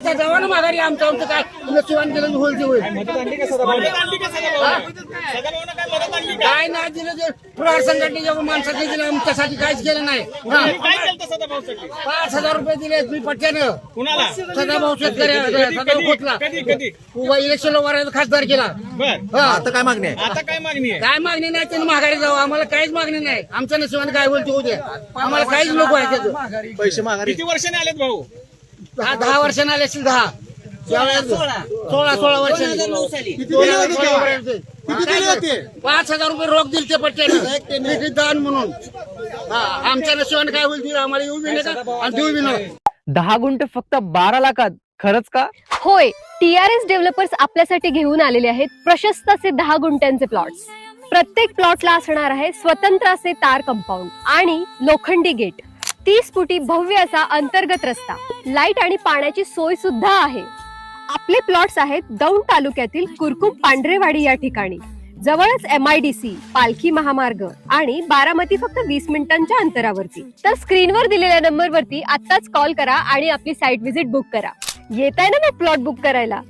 आता जावा ना माघारी आमचं आमचं काय नशिबान केलं होईल ते होईल. काय नाही दिलं ते प्रहार संघटनेच्या माणसाने दिलं आमच्यासाठी काहीच केलं नाही. 5,000 रुपये दिले मी पट्ट्यानं सदाभाऊ शेतकऱ्या सदाभाऊ खोतला उभा इलेक्शन वरायचा खासदार केला. आता काय मागणी आहे? काय मागणी नाही त्यांनी माघारी जावं. आम्हाला काहीच मागणी नाही. आमच्या नशिबाने काय होईल ते होऊ द्या. आम्हाला काहीच नको आहे त्याचं. पैसे माघारी किती वर्षाने आलेत भाऊ? 10 वर्षांना आले असतील. 10 16 वर्षांनी 5,000 रुपये रोख दिले ते पट्ट्याने दान म्हणून. आमच्या नशिबाने काय होईल ते आम्हाला येऊ बी नका आणि देऊ बी नका. 10 गुंठ फक्त 12 लाखात, खरंच का? होय, TRS डेव्हलपर्स आपल्यासाठी घेऊन आलेले आहेत प्रशस्त असे 10 गुंठ्यांचे प्लॉट्स. प्रत्येक प्लॉटला असणार आहे स्वतंत्र असे तार कंपाऊंड आणि लोखंडी गेट, 30 फुटी भव्य असा अंतर्गत रस्ता, लाईट आणि पाण्याची सोय सुद्धा आहे. आपले प्लॉट्स आहेत दौंड तालुक्यातील कुरकुम पांढरेवाडी या ठिकाणी. जवळच MIDC, पालखी महामार्ग आणि बारामती फक्त 20 मिनिटांच्या अंतरावरती. तर स्क्रीनवर दिलेल्या नंबरवरती आत्ताच कॉल करा आणि आपली साईट व्हिजिट बुक करा. येत आहे ना मग प्लॉट बुक करायला.